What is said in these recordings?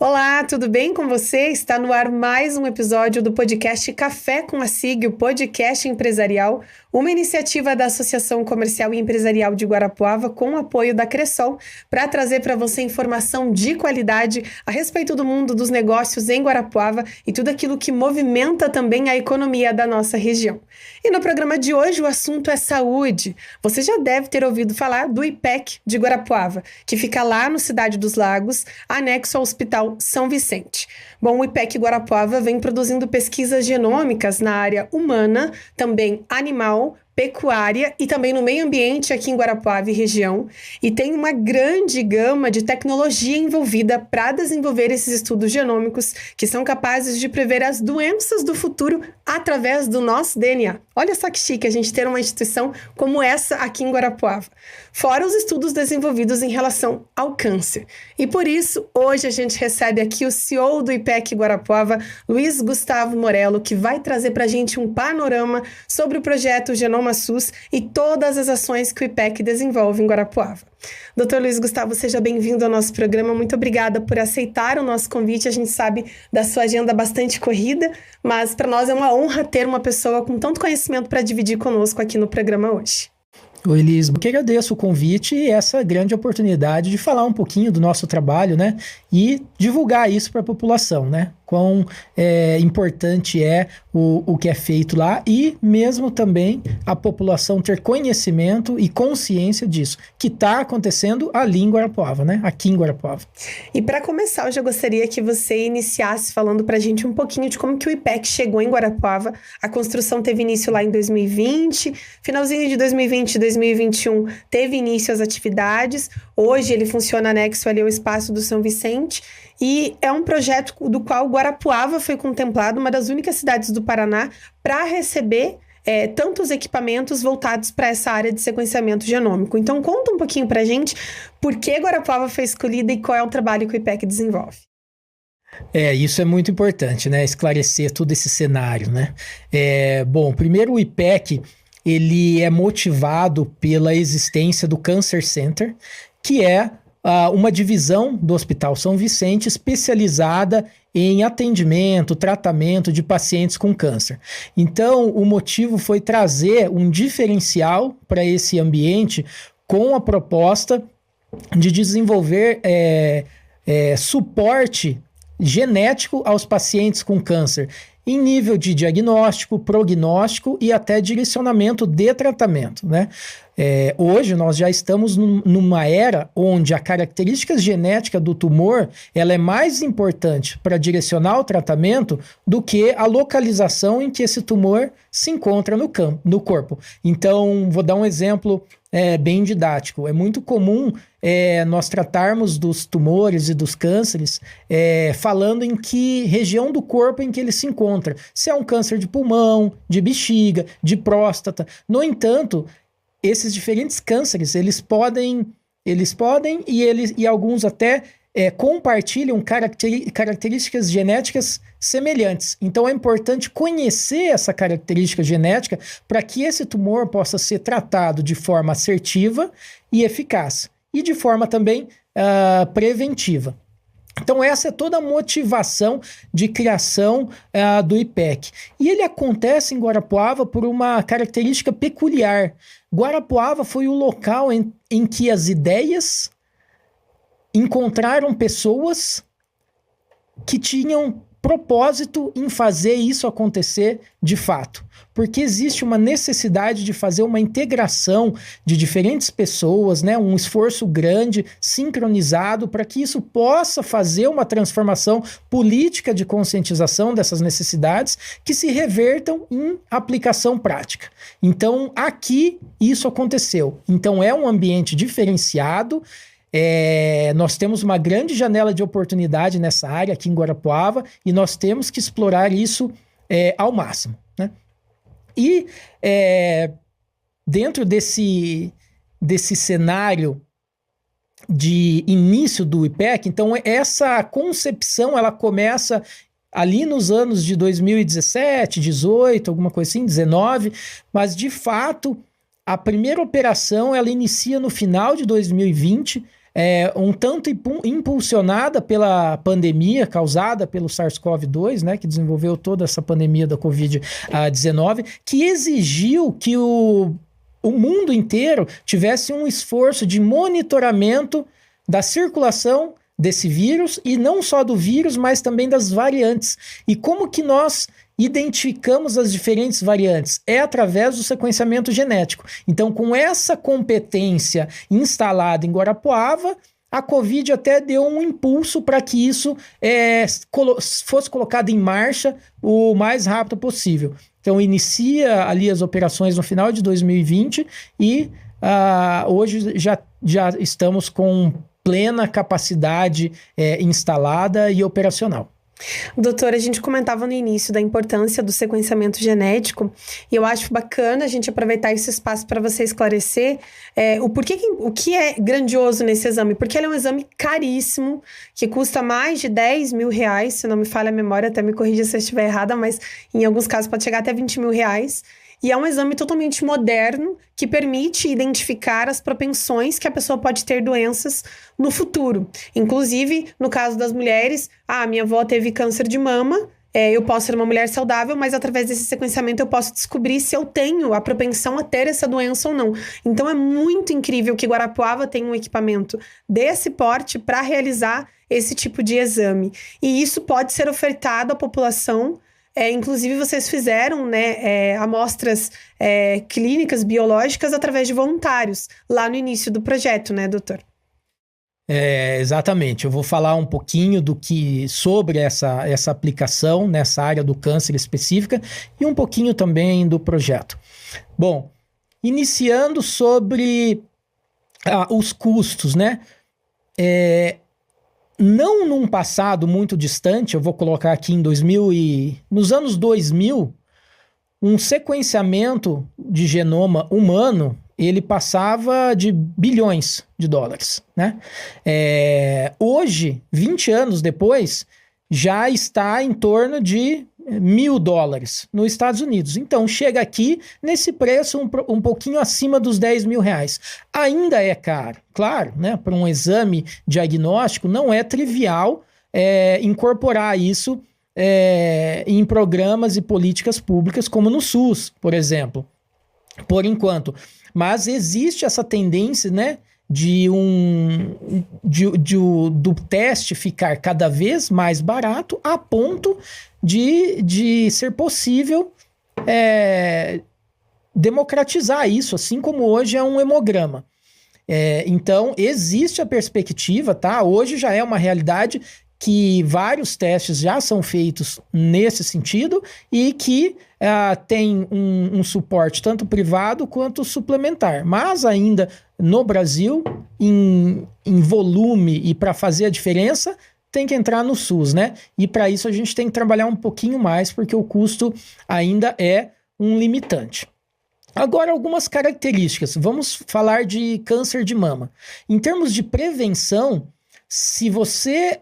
Olá, tudo bem com você? Está no ar mais um episódio do podcast Café com a SIG, o podcast empresarial, uma iniciativa da Associação Comercial e Empresarial de Guarapuava com o apoio da Cressol, para trazer para você informação de qualidade a respeito do mundo dos negócios em Guarapuava e tudo aquilo que movimenta também a economia da nossa região. E no programa de hoje o assunto é saúde. Você já deve ter ouvido falar do IPEC de Guarapuava, que fica lá no Cidade dos Lagos, anexo ao Hospital São Vicente. Bom, o IPEC Guarapuava vem produzindo pesquisas genômicas na área humana, também animal, pecuária e também no meio ambiente aqui em Guarapuava e região, e tem uma grande gama de tecnologia envolvida para desenvolver esses estudos genômicos que são capazes de prever as doenças do futuro através do nosso DNA. Olha só que chique a gente ter uma instituição como essa aqui em Guarapuava. Fora os estudos desenvolvidos em relação ao câncer. E por isso, hoje a gente recebe aqui o CEO do IPEC Guarapuava, Luiz Gustavo Morello, que vai trazer para a gente um panorama sobre o projeto Genoma SUS e todas as ações que o IPEC desenvolve em Guarapuava. Dr. Luiz Gustavo, seja bem-vindo ao nosso programa. Muito obrigada por aceitar o nosso convite. A gente sabe da sua agenda bastante corrida, mas para nós é uma honra ter uma pessoa com tanto conhecimento para dividir conosco aqui no programa hoje. Oi, Liz, eu que agradeço o convite e essa grande oportunidade de falar um pouquinho do nosso trabalho, né? E divulgar isso para a população, né? Quão importante é o que é feito lá e mesmo também a população ter conhecimento e consciência disso, que está acontecendo ali em Guarapuava, né? Aqui em Guarapuava. E para começar, eu já gostaria que você iniciasse falando para a gente um pouquinho de como que o IPEC chegou em Guarapuava. A construção teve início lá em 2020, finalzinho de 2020 e 2021 teve início as atividades. Hoje ele funciona anexo ali ao Espaço do São Vicente e é um projeto do qual Guarapuava foi contemplado, uma das únicas cidades do Paraná, para receber tantos equipamentos voltados para essa área de sequenciamento genômico. Então conta um pouquinho para a gente por que Guarapuava foi escolhida e qual é o trabalho que o IPEC desenvolve. Isso é muito importante, né? Esclarecer todo esse cenário, né? Bom, primeiro o IPEC, ele é motivado pela existência do Cancer Center, que é uma divisão do Hospital São Vicente especializada em atendimento, tratamento de pacientes com câncer. Então, o motivo foi trazer um diferencial para esse ambiente com a proposta de desenvolver suporte genético aos pacientes com câncer, em nível de diagnóstico, prognóstico e até direcionamento de tratamento, né? Hoje nós já estamos numa era onde a característica genética do tumor ela é mais importante para direcionar o tratamento do que a localização em que esse tumor se encontra no corpo. Então, vou dar um exemplo bem didático. É muito comum nós tratarmos dos tumores e dos cânceres falando em que região do corpo em que ele se encontra. Se é um câncer de pulmão, de bexiga, de próstata. No entanto, esses diferentes cânceres, eles podem e alguns até compartilham características genéticas semelhantes. Então é importante conhecer essa característica genética para que esse tumor possa ser tratado de forma assertiva e eficaz e de forma também preventiva. Então essa é toda a motivação de criação do IPEC. E ele acontece em Guarapuava por uma característica peculiar. Guarapuava foi o local em que as ideias encontraram pessoas que tinham propósito em fazer isso acontecer de fato. Porque existe uma necessidade de fazer uma integração de diferentes pessoas, né? Um esforço grande, sincronizado, para que isso possa fazer uma transformação política de conscientização dessas necessidades que se revertam em aplicação prática. Então, aqui isso aconteceu. Então, é um ambiente diferenciado. Nós temos uma grande janela de oportunidade nessa área aqui em Guarapuava e nós temos que explorar isso ao máximo, né? E dentro desse cenário de início do IPEC, então essa concepção ela começa ali nos anos de 2017, 18, alguma coisa assim, 19, mas de fato a primeira operação ela inicia no final de 2020, um tanto impulsionada pela pandemia causada pelo SARS-CoV-2, né, que desenvolveu toda essa pandemia da Covid-19, que exigiu que o mundo inteiro tivesse um esforço de monitoramento da circulação desse vírus, e não só do vírus, mas também das variantes. E como que nós identificamos as diferentes variantes? É através do sequenciamento genético. Então, com essa competência instalada em Guarapuava, a Covid até deu um impulso para que isso fosse colocado em marcha o mais rápido possível. Então, inicia ali as operações no final de 2020 e hoje já estamos com plena capacidade instalada e operacional. Doutora, a gente comentava no início da importância do sequenciamento genético e eu acho bacana a gente aproveitar esse espaço para você esclarecer o que é grandioso nesse exame, porque ele é um exame caríssimo, que custa mais de 10 mil reais, se não me falha a memória, até me corrija se eu estiver errada, mas em alguns casos pode chegar até 20 mil reais. E é um exame totalmente moderno que permite identificar as propensões que a pessoa pode ter doenças no futuro. Inclusive, no caso das mulheres, minha avó teve câncer de mama, eu posso ser uma mulher saudável, mas através desse sequenciamento eu posso descobrir se eu tenho a propensão a ter essa doença ou não. Então é muito incrível que Guarapuava tenha um equipamento desse porte para realizar esse tipo de exame. E isso pode ser ofertado à população. Inclusive, vocês fizeram amostras clínicas biológicas através de voluntários, lá no início do projeto, né, doutor? Exatamente. Eu vou falar um pouquinho sobre essa aplicação nessa área do câncer específica e um pouquinho também do projeto. Bom, iniciando sobre os custos, né? Não num passado muito distante, eu vou colocar aqui nos anos 2000, um sequenciamento de genoma humano, ele passava de bilhões de dólares, né? Hoje, 20 anos depois, já está em torno de $1.000 nos Estados Unidos. Então, chega aqui nesse preço um pouquinho acima dos 10 mil reais. Ainda é caro, claro, né? Para um exame diagnóstico, não é trivial incorporar isso em programas e políticas públicas, como no SUS, por exemplo, por enquanto. Mas existe essa tendência, né? Do teste ficar cada vez mais barato a ponto de ser possível democratizar isso, assim como hoje é um hemograma. Então, existe a perspectiva, tá? Hoje já é uma realidade que vários testes já são feitos nesse sentido e que tem um suporte tanto privado quanto suplementar. Mas ainda no Brasil, em volume e para fazer a diferença, tem que entrar no SUS, né? E para isso a gente tem que trabalhar um pouquinho mais, porque o custo ainda é um limitante. Agora, algumas características. Vamos falar de câncer de mama. Em termos de prevenção, se você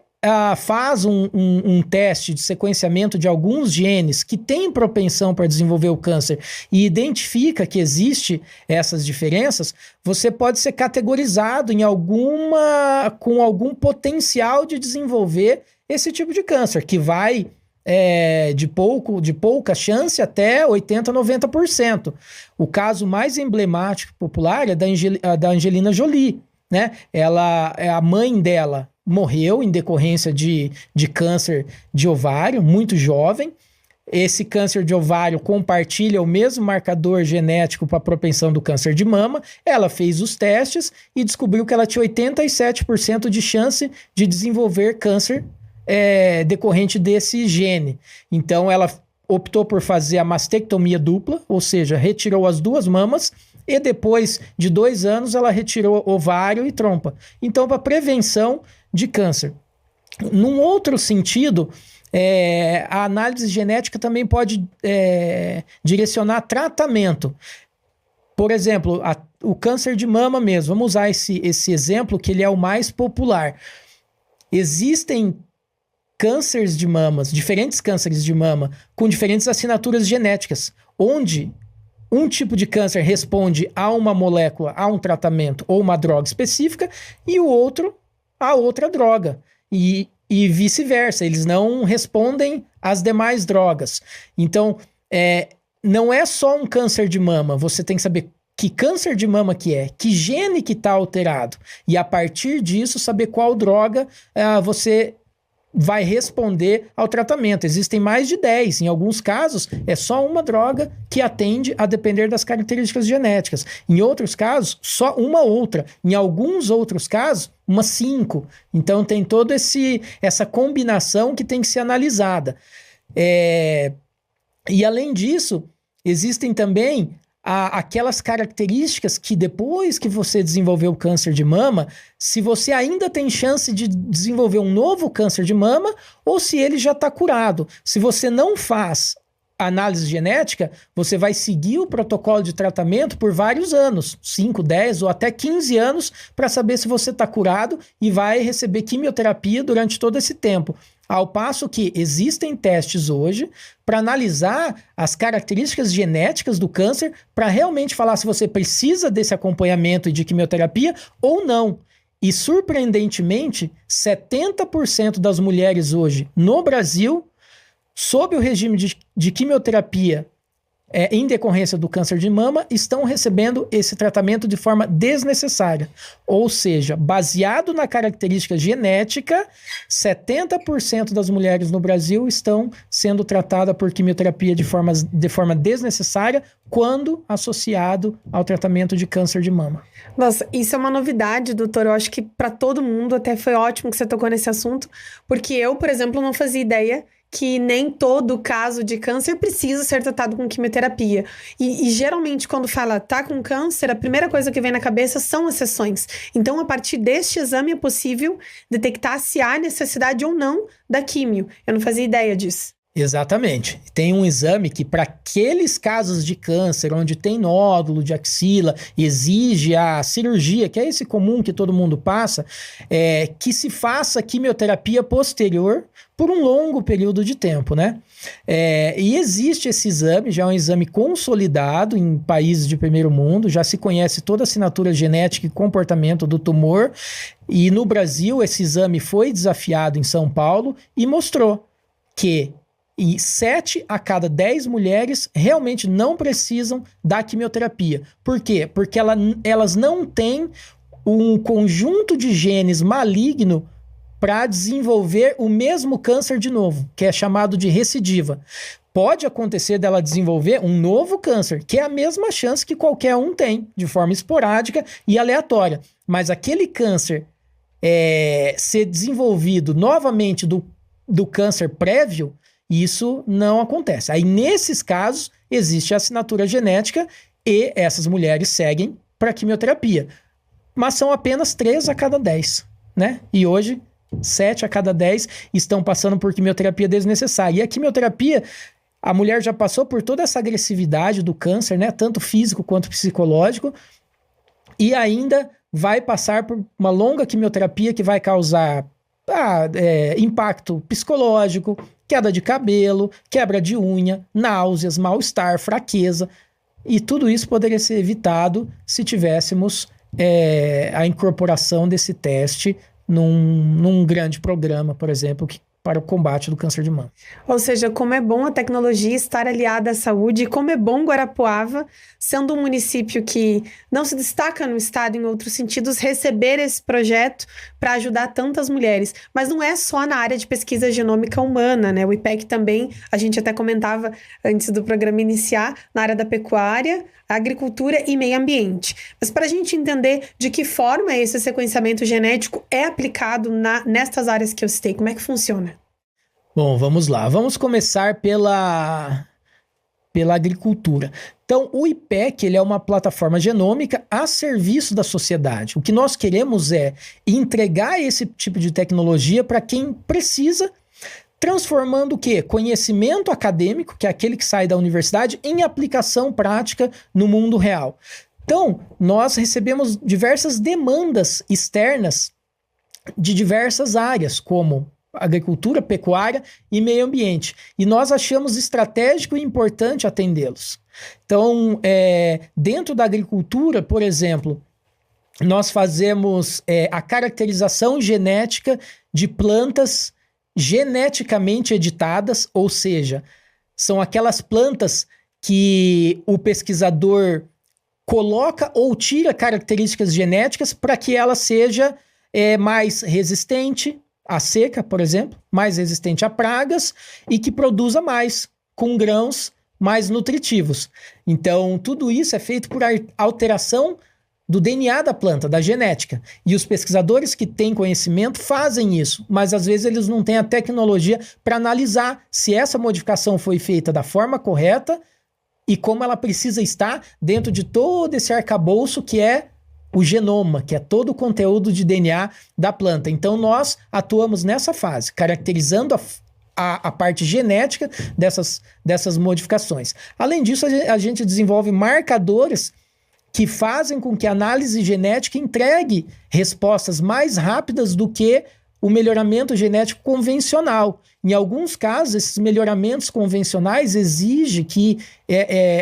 faz um teste de sequenciamento de alguns genes que têm propensão para desenvolver o câncer e identifica que existe essas diferenças, você pode ser categorizado com algum potencial de desenvolver esse tipo de câncer, que vai de pouca chance até 80%, 90%. O caso mais emblemático popular é da Angelina Jolie, né? A mãe dela morreu em decorrência de câncer de ovário, muito jovem. Esse câncer de ovário compartilha o mesmo marcador genético para a propensão do câncer de mama. Ela fez os testes e descobriu que ela tinha 87% de chance de desenvolver câncer decorrente desse gene. Então, ela optou por fazer a mastectomia dupla, ou seja, retirou as duas mamas e depois de 2 anos ela retirou ovário e trompa. Então, para prevenção de câncer. Num outro sentido, a análise genética também pode direcionar tratamento. Por exemplo, o câncer de mama mesmo. Vamos usar esse exemplo, que ele é o mais popular. Existem cânceres de mamas, diferentes cânceres de mama, com diferentes assinaturas genéticas, onde um tipo de câncer responde a uma molécula, a um tratamento ou uma droga específica, e o outro a outra droga. E vice-versa, eles não respondem às demais drogas. Então, não é só um câncer de mama, você tem que saber que câncer de mama que gene que está alterado, e a partir disso saber qual droga você vai responder ao tratamento. Existem mais de 10, em alguns casos é só uma droga que atende a depender das características genéticas. Em outros casos, só uma outra. Em alguns outros casos, umas 5. Então tem toda essa combinação que tem que ser analisada. E além disso, existem também aquelas características que depois que você desenvolveu o câncer de mama, se você ainda tem chance de desenvolver um novo câncer de mama ou se ele já está curado. Se você não faz análise genética, você vai seguir o protocolo de tratamento por vários anos, 5, 10 ou até 15 anos, para saber se você está curado e vai receber quimioterapia durante todo esse tempo. Ao passo que existem testes hoje para analisar as características genéticas do câncer para realmente falar se você precisa desse acompanhamento e de quimioterapia ou não. E, surpreendentemente, 70% das mulheres hoje no Brasil, sob o regime de quimioterapia em decorrência do câncer de mama, estão recebendo esse tratamento de forma desnecessária. Ou seja, baseado na característica genética, 70% das mulheres no Brasil estão sendo tratadas por quimioterapia de forma desnecessária quando associado ao tratamento de câncer de mama. Nossa, isso é uma novidade, doutor. Eu acho que para todo mundo, até foi ótimo que você tocou nesse assunto, porque eu, por exemplo, não fazia ideia que nem todo caso de câncer precisa ser tratado com quimioterapia. E geralmente, quando fala tá com câncer, a primeira coisa que vem na cabeça são as sessões. Então, a partir deste exame é possível detectar se há necessidade ou não da quimio. Eu não fazia ideia disso. Exatamente. Tem um exame que, para aqueles casos de câncer onde tem nódulo de axila, exige a cirurgia, que é esse comum que todo mundo passa, que se faça quimioterapia posterior por um longo período de tempo, né? E existe esse exame, já é um exame consolidado em países de primeiro mundo, já se conhece toda a assinatura genética e comportamento do tumor, e no Brasil esse exame foi desafiado em São Paulo e mostrou que 7 a cada 10 mulheres realmente não precisam da quimioterapia. Por quê? Porque elas não têm um conjunto de genes maligno para desenvolver o mesmo câncer de novo, que é chamado de recidiva. Pode acontecer dela desenvolver um novo câncer, que é a mesma chance que qualquer um tem, de forma esporádica e aleatória. Mas aquele câncer ser desenvolvido novamente do câncer prévio, isso não acontece. Aí, nesses casos, existe a assinatura genética e essas mulheres seguem para quimioterapia. Mas são apenas 3 a cada 10, né? E hoje, 7 a cada 10 estão passando por quimioterapia desnecessária. E a quimioterapia, a mulher já passou por toda essa agressividade do câncer, né? Tanto físico quanto psicológico. E ainda vai passar por uma longa quimioterapia que vai causar impacto psicológico, queda de cabelo, quebra de unha, náuseas, mal-estar, fraqueza. E tudo isso poderia ser evitado se tivéssemos a incorporação desse teste num grande programa, por exemplo, para o combate do câncer de mama. Ou seja, como é bom a tecnologia estar aliada à saúde e como é bom Guarapuava, sendo um município que não se destaca no estado em outros sentidos, receber esse projeto para ajudar tantas mulheres. Mas não é só na área de pesquisa genômica humana, né? O IPEC também, a gente até comentava antes do programa iniciar, na área da pecuária, agricultura e meio ambiente. Mas para a gente entender de que forma esse sequenciamento genético é aplicado nestas áreas que eu citei, como é que funciona? Bom, vamos lá. Vamos começar pela agricultura. Então, o IPEC ele é uma plataforma genômica a serviço da sociedade. O que nós queremos é entregar esse tipo de tecnologia para quem precisa, transformando o quê? Conhecimento acadêmico, que é aquele que sai da universidade, em aplicação prática no mundo real. Então, nós recebemos diversas demandas externas de diversas áreas, como agricultura, pecuária e meio ambiente. E nós achamos estratégico e importante atendê-los. Então, dentro da agricultura, por exemplo, nós fazemos a caracterização genética de plantas geneticamente editadas, ou seja, são aquelas plantas que o pesquisador coloca ou tira características genéticas para que ela seja mais resistente à seca, por exemplo, mais resistente a pragas e que produza mais com grãos mais nutritivos. Então, tudo isso é feito por alteração do DNA da planta, da genética. E os pesquisadores que têm conhecimento fazem isso, mas às vezes eles não têm a tecnologia para analisar se essa modificação foi feita da forma correta e como ela precisa estar dentro de todo esse arcabouço que é o genoma, que é todo o conteúdo de DNA da planta. Então nós atuamos nessa fase, caracterizando a parte genética dessas modificações. Além disso, a gente desenvolve marcadores que fazem com que a análise genética entregue respostas mais rápidas do que o melhoramento genético convencional. Em alguns casos, esses melhoramentos convencionais exigem que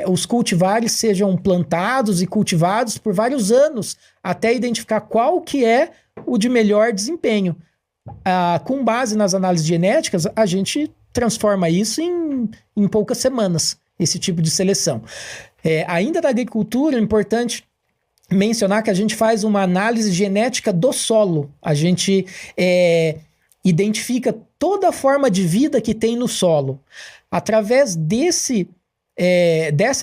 os cultivares sejam plantados e cultivados por vários anos até identificar qual que é o de melhor desempenho. Com base nas análises genéticas, a gente transforma isso em poucas semanas, esse tipo de seleção. Ainda da agricultura, é importante mencionar que a gente faz uma análise genética do solo. A gente identifica toda a forma de vida que tem no solo. Através dessa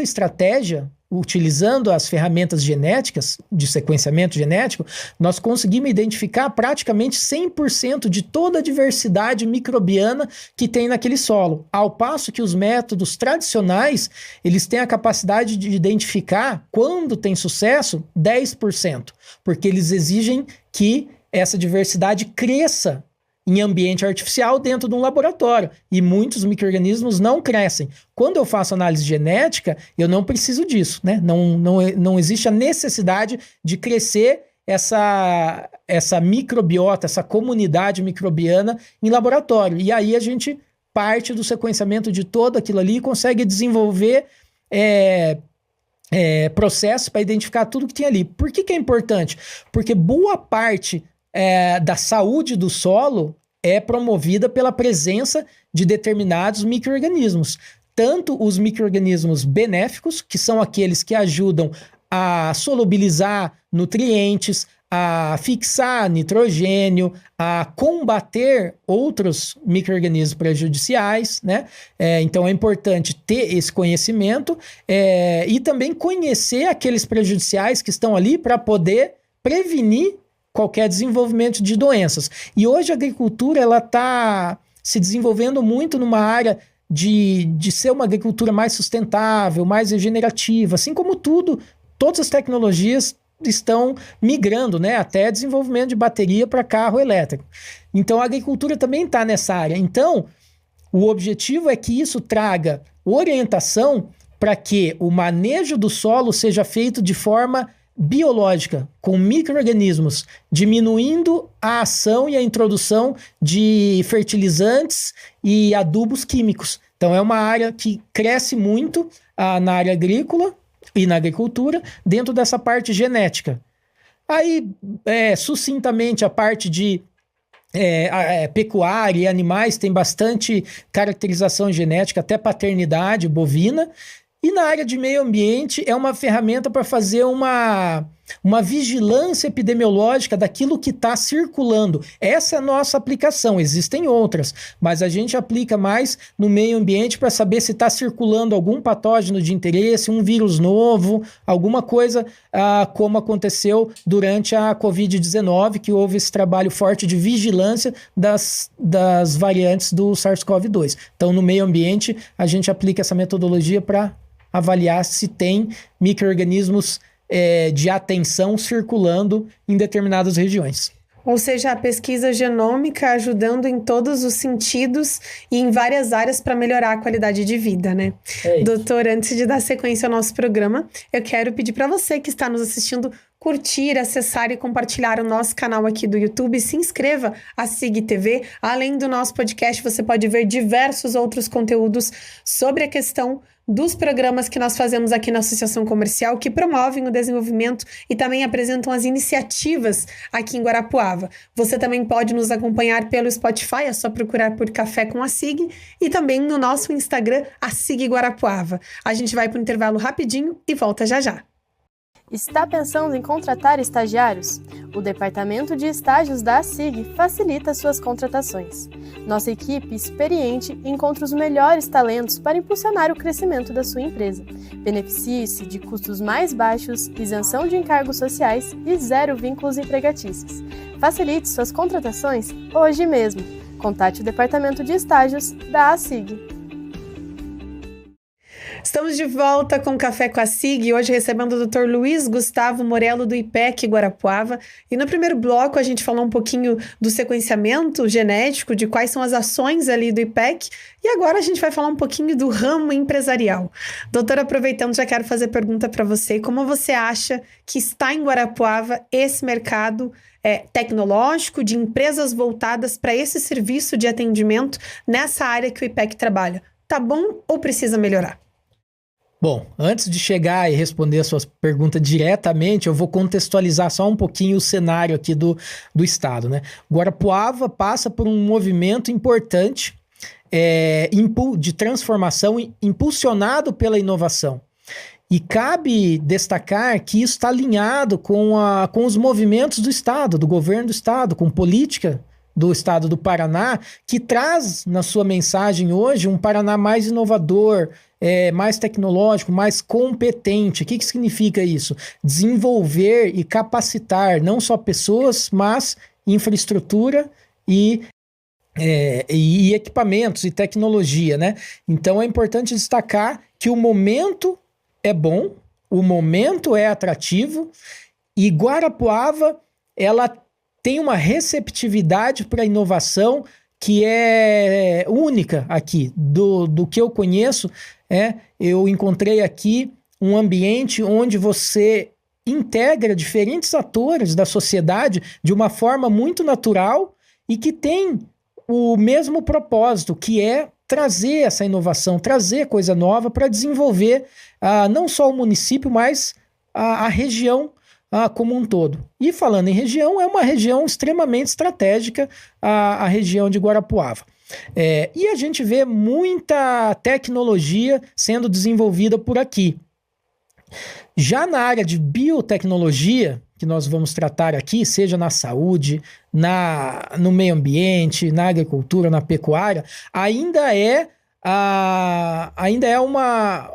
estratégia, utilizando as ferramentas genéticas, de sequenciamento genético, nós conseguimos identificar praticamente 100% de toda a diversidade microbiana que tem naquele solo. Ao passo que os métodos tradicionais, eles têm a capacidade de identificar, quando tem sucesso, 10%, porque eles exigem que essa diversidade cresça em ambiente artificial dentro de um laboratório. E muitos micro-organismos não crescem. Quando eu faço análise genética, eu não preciso disso, né? Não existe a necessidade de crescer essa microbiota, essa comunidade microbiana em laboratório. E aí a gente parte do sequenciamento de todo aquilo ali e consegue desenvolver processos para identificar tudo que tem ali. Por que é importante? Porque boa parte da saúde do solo é promovida pela presença de determinados micro-organismos. Tanto os micro-organismos benéficos, que são aqueles que ajudam a solubilizar nutrientes, a fixar nitrogênio, a combater outros micro-organismos prejudiciais, né? Então é importante ter esse conhecimento e também conhecer aqueles prejudiciais que estão ali para poder prevenir qualquer desenvolvimento de doenças. E hoje a agricultura ela está se desenvolvendo muito numa área de ser uma agricultura mais sustentável, mais regenerativa, assim como todas as tecnologias estão migrando, né, até desenvolvimento de bateria para carro elétrico. Então a agricultura também está nessa área. Então o objetivo é que isso traga orientação para que o manejo do solo seja feito de forma biológica, com micro-organismos, diminuindo a ação e a introdução de fertilizantes e adubos químicos. Então é uma área que cresce muito na área agrícola e na agricultura, dentro dessa parte genética. Aí, sucintamente, a parte de pecuária e animais tem bastante caracterização genética, até paternidade bovina. E na área de meio ambiente é uma ferramenta para fazer uma vigilância epidemiológica daquilo que está circulando. Essa é a nossa aplicação, existem outras, mas a gente aplica mais no meio ambiente para saber se está circulando algum patógeno de interesse, um vírus novo, alguma coisa como aconteceu durante a Covid-19, que houve esse trabalho forte de vigilância das variantes do SARS-CoV-2. Então, no meio ambiente, a gente aplica essa metodologia para avaliar se tem micro-organismos de atenção circulando em determinadas regiões. Ou seja, a pesquisa genômica ajudando em todos os sentidos e em várias áreas para melhorar a qualidade de vida, né? Doutor, antes de dar sequência ao nosso programa, eu quero pedir para você que está nos assistindo curtir, acessar e compartilhar o nosso canal aqui do YouTube. Se inscreva a SIG TV. Além do nosso podcast, você pode ver diversos outros conteúdos sobre a questão dos programas que nós fazemos aqui na Associação Comercial, que promovem o desenvolvimento e também apresentam as iniciativas aqui em Guarapuava. Você também pode nos acompanhar pelo Spotify, é só procurar por Café com a SIG, e também no nosso Instagram, a SIG Guarapuava. A gente vai para o intervalo rapidinho e volta já já. Está pensando em contratar estagiários? O Departamento de Estágios da ASIG facilita suas contratações. Nossa equipe experiente encontra os melhores talentos para impulsionar o crescimento da sua empresa. Beneficie-se de custos mais baixos, isenção de encargos sociais e zero vínculos empregatícios. Facilite suas contratações hoje mesmo. Contate o Departamento de Estágios da ASIG. Estamos de volta com Café com a SIG, hoje recebendo o Dr. Luiz Gustavo Morello do IPEC Guarapuava. E no primeiro bloco a gente falou um pouquinho do sequenciamento genético, de quais são as ações ali do IPEC. E agora a gente vai falar um pouquinho do ramo empresarial. Doutor, aproveitando, já quero fazer pergunta para você. Como você acha que está em Guarapuava esse mercado tecnológico, de empresas voltadas para esse serviço de atendimento nessa área que o IPEC trabalha? Tá bom ou precisa melhorar? Bom, antes de chegar e responder a sua pergunta diretamente, eu vou contextualizar só um pouquinho o cenário aqui do estado, né? Guarapuava passa por um movimento importante de transformação impulsionado pela inovação. E cabe destacar que isso está alinhado com os movimentos do estado, do governo do estado, com política do estado do Paraná, que traz na sua mensagem hoje um Paraná mais inovador, mais tecnológico, mais competente. O que significa isso? Desenvolver e capacitar não só pessoas, mas infraestrutura e equipamentos e tecnologia, né? Então é importante destacar que o momento é bom, o momento é atrativo e Guarapuava, ela tem uma receptividade para a inovação que é única aqui. Do que eu conheço, eu encontrei aqui um ambiente onde você integra diferentes atores da sociedade de uma forma muito natural e que tem o mesmo propósito, que é trazer essa inovação, trazer coisa nova para desenvolver não só o município, mas a região como um todo. E falando em região, é uma região extremamente estratégica, a região de Guarapuava. E a gente vê muita tecnologia sendo desenvolvida por aqui. Já na área de biotecnologia, que nós vamos tratar aqui, seja na saúde, no meio ambiente, na agricultura, na pecuária, ainda é uma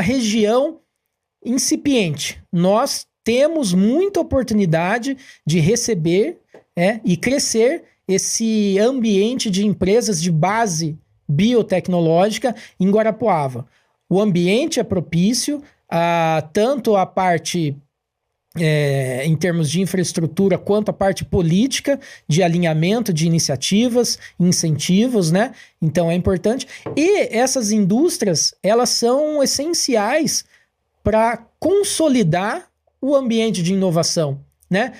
região incipiente. Nós temos muita oportunidade de receber e crescer esse ambiente de empresas de base biotecnológica em Guarapuava. O ambiente é propício, tanto a parte em termos de infraestrutura, quanto a parte política, de alinhamento de iniciativas, incentivos, né? Então é importante. E essas indústrias, elas são essenciais para consolidar o ambiente de inovação, né?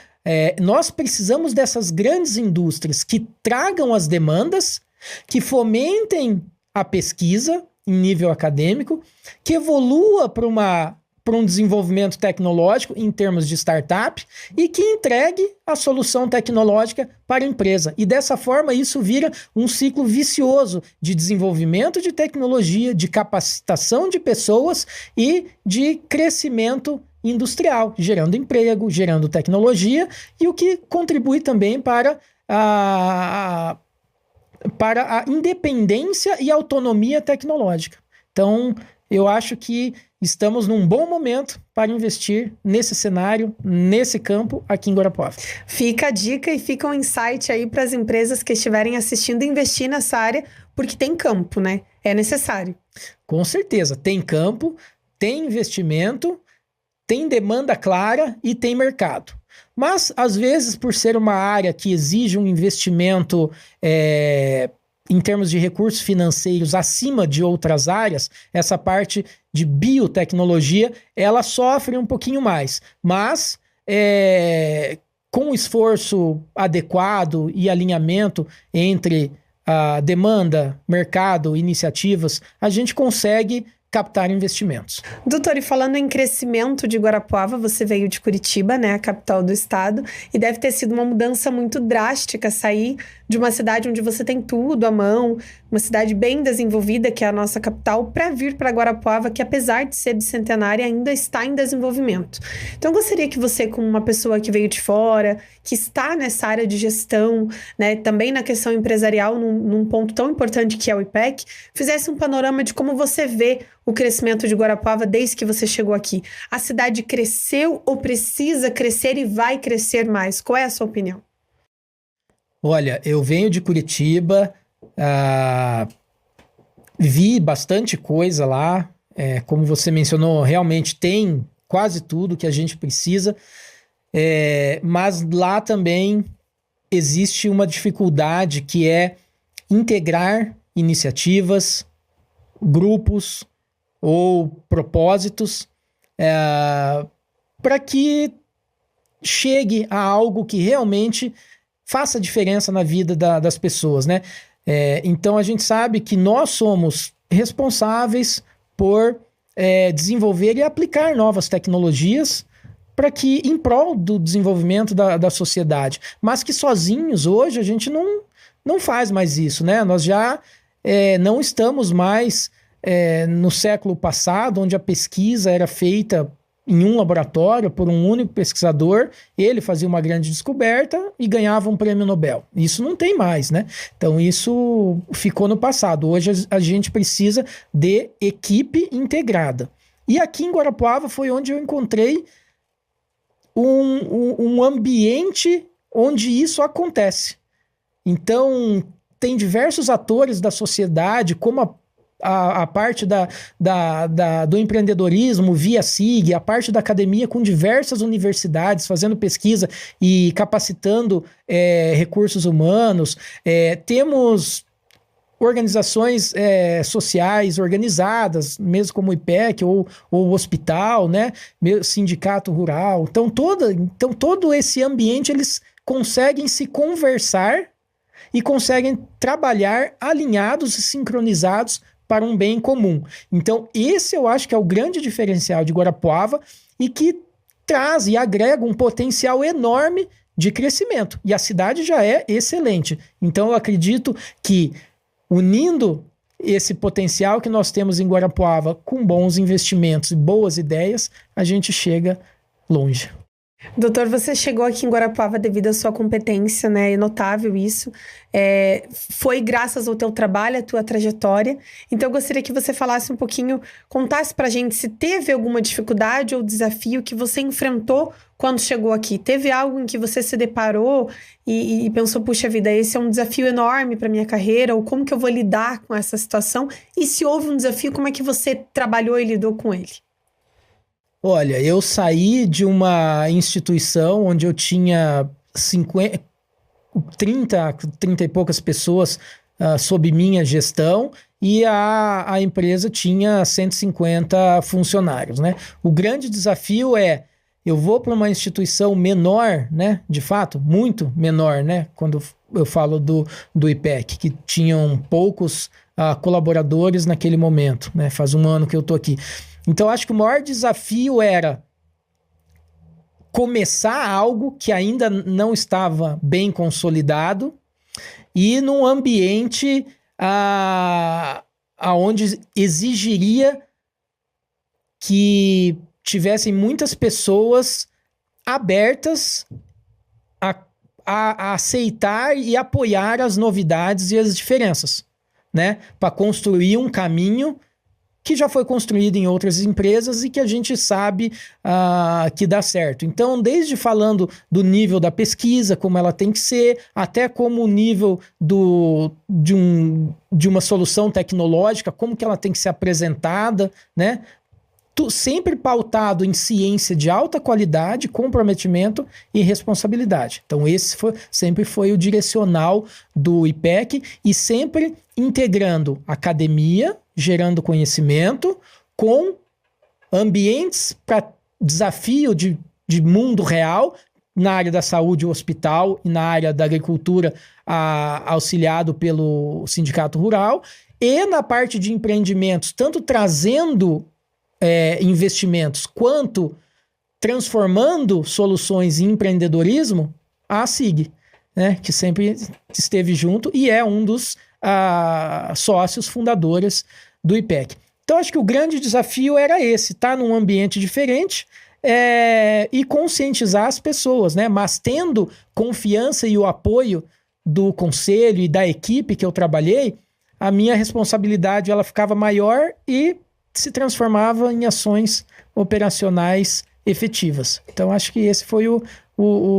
Nós precisamos dessas grandes indústrias que tragam as demandas, que fomentem a pesquisa em nível acadêmico, que evolua para um desenvolvimento tecnológico em termos de startup e que entregue a solução tecnológica para a empresa. E dessa forma isso vira um ciclo vicioso de desenvolvimento de tecnologia, de capacitação de pessoas e de crescimento industrial, gerando emprego, gerando tecnologia, e o que contribui também para a independência e autonomia tecnológica. Então, eu acho que estamos num bom momento para investir nesse cenário, nesse campo aqui em Guarapuava. Fica a dica e fica um insight aí para as empresas que estiverem assistindo investir nessa área, porque tem campo, né? É necessário. Com certeza, tem campo, tem investimento, tem demanda clara e tem mercado. Mas, às vezes, por ser uma área que exige um investimento em termos de recursos financeiros acima de outras áreas, essa parte de biotecnologia, ela sofre um pouquinho mais. Mas, com esforço adequado e alinhamento entre a demanda, mercado, iniciativas, a gente consegue captar investimentos. Doutor, e falando em crescimento de Guarapuava, você veio de Curitiba, né, a capital do estado, e deve ter sido uma mudança muito drástica sair de uma cidade onde você tem tudo à mão, uma cidade bem desenvolvida, que é a nossa capital, para vir para Guarapuava, que apesar de ser bicentenária, ainda está em desenvolvimento. Então, eu gostaria que você, como uma pessoa que veio de fora, que está nessa área de gestão, né, também na questão empresarial, num ponto tão importante que é o IPEC, fizesse um panorama de como você vê o crescimento de Guarapuava desde que você chegou aqui. A cidade cresceu ou precisa crescer e vai crescer mais? Qual é a sua opinião? Olha, eu venho de Curitiba, vi bastante coisa lá, como você mencionou, realmente tem quase tudo que a gente precisa, mas lá também existe uma dificuldade que é integrar iniciativas, grupos ou propósitos para que chegue a algo que realmente faça diferença na vida das pessoas, né? Então a gente sabe que nós somos responsáveis por desenvolver e aplicar novas tecnologias para que em prol do desenvolvimento da sociedade, mas que sozinhos hoje a gente não faz mais isso, né? Nós já não estamos mais no século passado, onde a pesquisa era feita em um laboratório por um único pesquisador, ele fazia uma grande descoberta e ganhava um prêmio Nobel. Isso não tem mais, né? Então isso ficou no passado. Hoje a gente precisa de equipe integrada. E aqui em Guarapuava foi onde eu encontrei um ambiente onde isso acontece. Então tem diversos atores da sociedade, como a parte do empreendedorismo via SIG, a parte da academia com diversas universidades fazendo pesquisa e capacitando recursos humanos. Temos organizações sociais organizadas, mesmo como o IPEC ou o hospital, né? Sindicato rural. Então todo esse ambiente eles conseguem se conversar e conseguem trabalhar alinhados e sincronizados para um bem comum. Então, esse eu acho que é o grande diferencial de Guarapuava e que traz e agrega um potencial enorme de crescimento. E a cidade já é excelente. Então, eu acredito que unindo esse potencial que nós temos em Guarapuava com bons investimentos e boas ideias, a gente chega longe. Doutor, você chegou aqui em Guarapuava devido à sua competência, né? É notável isso. Foi graças ao teu trabalho, à tua trajetória. Então, eu gostaria que você falasse um pouquinho, contasse pra gente se teve alguma dificuldade ou desafio que você enfrentou quando chegou aqui. Teve algo em que você se deparou e pensou, puxa vida, esse é um desafio enorme para minha carreira, ou como que eu vou lidar com essa situação? E se houve um desafio, como é que você trabalhou e lidou com ele? Olha, eu saí de uma instituição onde eu tinha 30 e poucas pessoas sob minha gestão e a empresa tinha 150 funcionários, né? O grande desafio eu vou para uma instituição menor, né? De fato, muito menor, né? Quando eu falo do IPEC, que tinham poucos colaboradores naquele momento, né? Faz um ano que eu tô aqui. Então, acho que o maior desafio era começar algo que ainda não estava bem consolidado e num ambiente onde exigiria que tivessem muitas pessoas abertas a aceitar e apoiar as novidades e as diferenças, né? Para construir um caminho que já foi construído em outras empresas e que a gente sabe que dá certo. Então, desde falando do nível da pesquisa, como ela tem que ser, até como o nível de uma solução tecnológica, como que ela tem que ser apresentada, né? sempre pautado em ciência de alta qualidade, comprometimento e responsabilidade. Então esse sempre foi o direcional do IPEC, e sempre integrando academia, gerando conhecimento, com ambientes para desafio de mundo real, na área da saúde, o hospital, e na área da agricultura, auxiliado pelo Sindicato Rural, e na parte de empreendimentos, tanto trazendo investimentos, quanto transformando soluções em empreendedorismo, a SIG, né, que sempre esteve junto e é um dos sócios fundadores do IPEC. Então, acho que o grande desafio era esse, estar num ambiente diferente e conscientizar as pessoas, né, mas tendo confiança e o apoio do conselho e da equipe que eu trabalhei, a minha responsabilidade ela ficava maior e se transformava em ações operacionais efetivas. Então, acho que esse foi o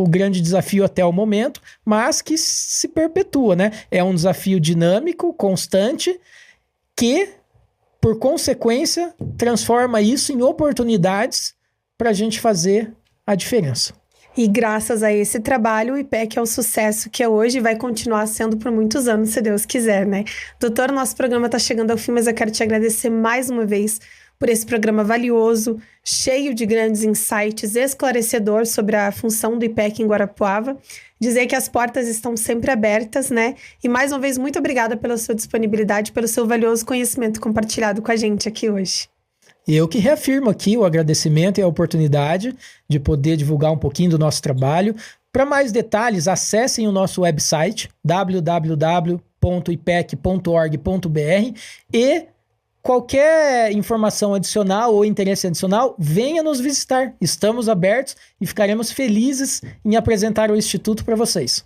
grande desafio até o momento, mas que se perpetua, né? É um desafio dinâmico, constante, que, por consequência, transforma isso em oportunidades para a gente fazer a diferença. E graças a esse trabalho, o IPEC é o sucesso que é hoje e vai continuar sendo por muitos anos, se Deus quiser, né? Doutor, nosso programa está chegando ao fim, mas eu quero te agradecer mais uma vez por esse programa valioso, cheio de grandes insights, esclarecedor sobre a função do IPEC em Guarapuava. Dizer que as portas estão sempre abertas, né? E mais uma vez, muito obrigada pela sua disponibilidade, pelo seu valioso conhecimento compartilhado com a gente aqui hoje. Eu que reafirmo aqui o agradecimento e a oportunidade de poder divulgar um pouquinho do nosso trabalho. Para mais detalhes, acessem o nosso website www.ipec.org.br e qualquer informação adicional ou interesse adicional, venha nos visitar. Estamos abertos e ficaremos felizes em apresentar o Instituto para vocês.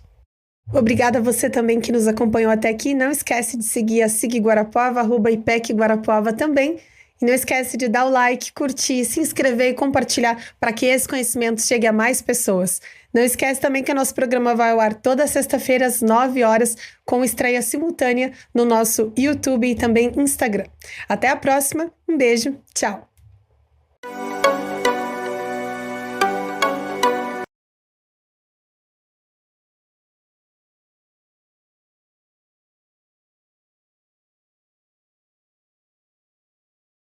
Obrigada a você também que nos acompanhou até aqui. Não esquece de seguir a SIG Guarapuava, @IPEC Guarapuava também. E não esquece de dar o like, curtir, se inscrever e compartilhar para que esse conhecimento chegue a mais pessoas. Não esquece também que o nosso programa vai ao ar toda sexta-feira às 9 horas, com estreia simultânea no nosso YouTube e também Instagram. Até a próxima, um beijo, tchau!